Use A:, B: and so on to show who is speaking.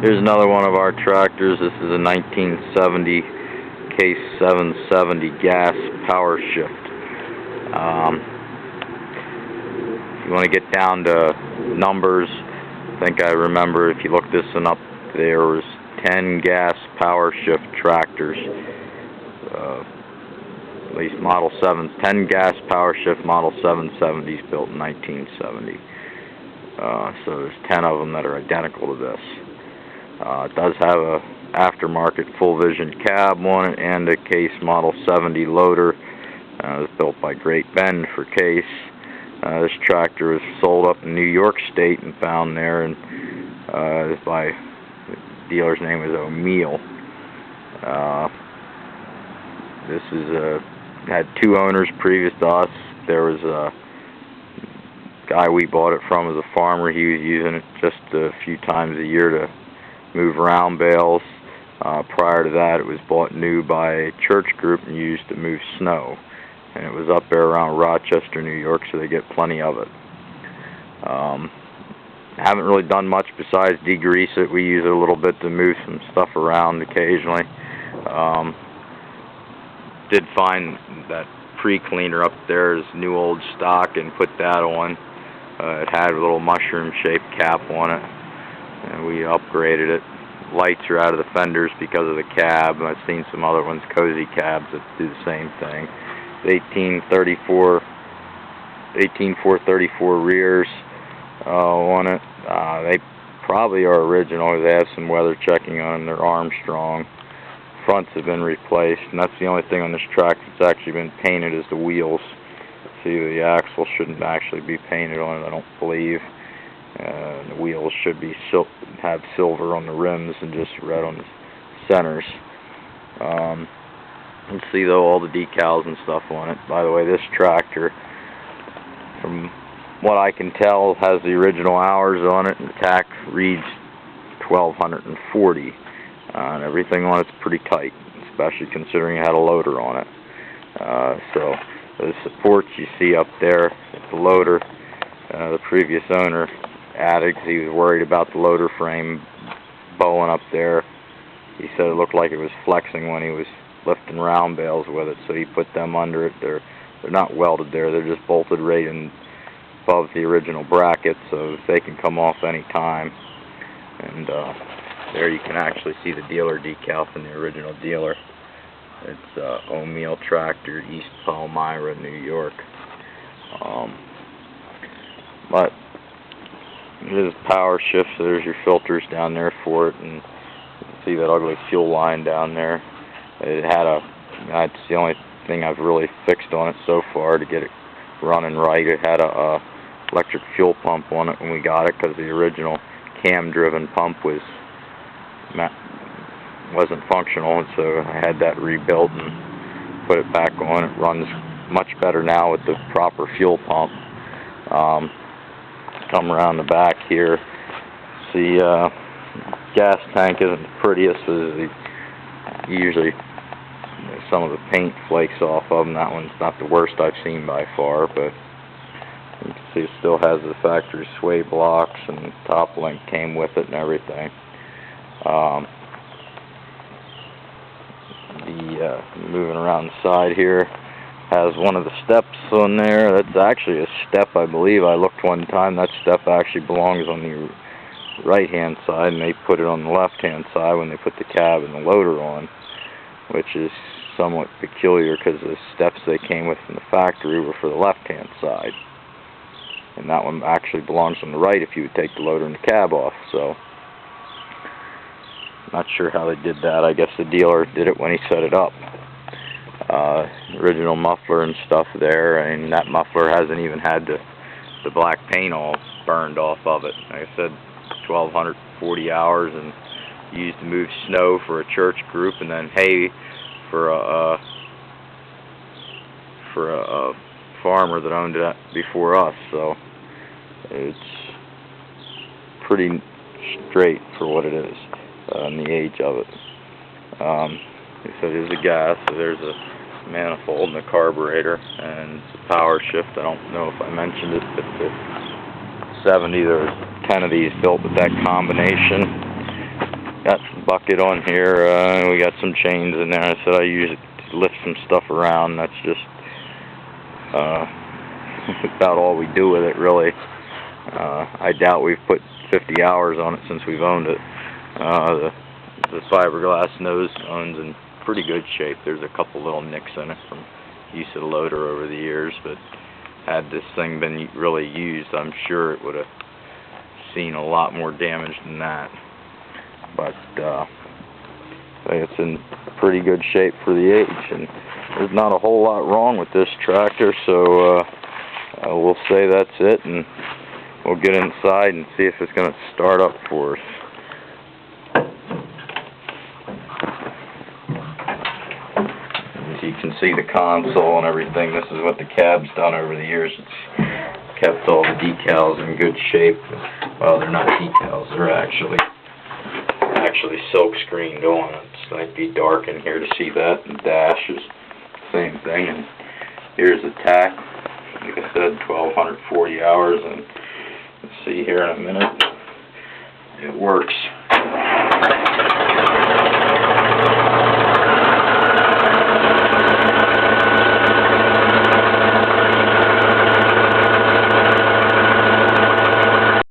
A: Here's another one of our tractors. This is a 1970 Case 770 gas power shift. If you want to get down to numbers, I think I remember if you look this one up, there was 10 gas power shift tractors. At least Model 7, 10 gas power shift Model 770s built in 1970. So there's 10 of them that are identical to this. It does have a aftermarket full vision cab on it and a Case Model 70 loader. It was built by Great Bend for Case. This tractor was sold up in New York State and found there, and by the dealer's name was O'Meal. This is had two owners previous to us. There was a guy we bought it from as a farmer. He was using it just a few times a year to move round bales. Prior to that, it was bought new by a church group and used to move snow. And it was up there around Rochester, New York, so they get plenty of it. Haven't really done much besides degrease it. We use it a little bit to move some stuff around occasionally. Did find that pre-cleaner up there is new old stock and put that on. It had a little mushroom-shaped cap on it, and we upgraded it. Lights are out of the fenders because of the cab. I've seen some other ones, cozy cabs, that do the same thing. 18.434 rears on it. They probably are original. They have some weather checking on them. They're Armstrong. Fronts have been replaced, and that's the only thing on this track that's actually been painted is the wheels. See, the axle shouldn't actually be painted on it, I don't believe. The wheels should be have silver on the rims and just red on the centers. You see though all the decals and stuff on it. By the way, this tractor, from what I can tell, has the original hours on it, and the tach reads 1240. And everything on it's pretty tight, especially considering it had a loader on it. So the supports you see up there, the loader, the previous owner added because he was worried about the loader frame bowing up there. He said it looked like it was flexing when he was lifting round bales with it, so he put them under it. They're not welded there, they're just bolted right in above the original bracket, so they can come off any time. And there you can actually see the dealer decal from the original dealer. It's O'Meal Tractor, East Palmyra, New York. But it is power shift, so there's your filters down there for it, and you can see that ugly fuel line down there. It had that's the only thing I've really fixed on it so far to get it running right. It had a electric fuel pump on it when we got it, because the original cam-driven pump wasn't functional, and so I had that rebuilt and put it back on. It runs much better now with the proper fuel pump. Come around the back here, see gas tank isn't the prettiest. Usually some of the paint flakes off of them. That one's not the worst I've seen by far, but you can see it still has the factory sway blocks, and the top link came with it and everything. Moving around the side here, has one of the steps on there. That's actually a step, I believe. I looked one time, that step actually belongs on the right hand side, and they put it on the left hand side when they put the cab and the loader on, which is somewhat peculiar because the steps they came with from the factory were for the left hand side, and that one actually belongs on the right if you would take the loader and the cab off. So not sure how they did that. I guess the dealer did it when he set it up. Original muffler and stuff there, and that muffler hasn't even had the black paint all burned off of it. Like I said, 1,240 hours, and used to move snow for a church group, and then hay for a farmer that owned it before us. So it's pretty straight for what it is. And the age of it. Like I said, it is a gas, so there's a manifold and a carburetor, and it's a power shift. I don't know if I mentioned it, but the 70, there were 10 of these built with that combination. got the bucket on here, and we got some chains in there. I said I use it to lift some stuff around. That's just about all we do with it, really. I doubt we've put 50 hours on it since we've owned it. The fiberglass nose cone's in pretty good shape. There's a couple little nicks in it from use of the loader over the years, but had this thing been really used, I'm sure it would have seen a lot more damage than that. But it's in pretty good shape for the age, and there's not a whole lot wrong with this tractor, so we'll say that's it, and we'll get inside and see if it's going to start up for us. As you can see the console and everything, this is what the cab's done over the years. It's kept all the decals in good shape. Well, they're not decals, they're actually silk screened on. It might be dark in here to see that. The dash is the same thing, and here's the tack. Like I said, 1,240 hours, and let's see here in a minute. It works.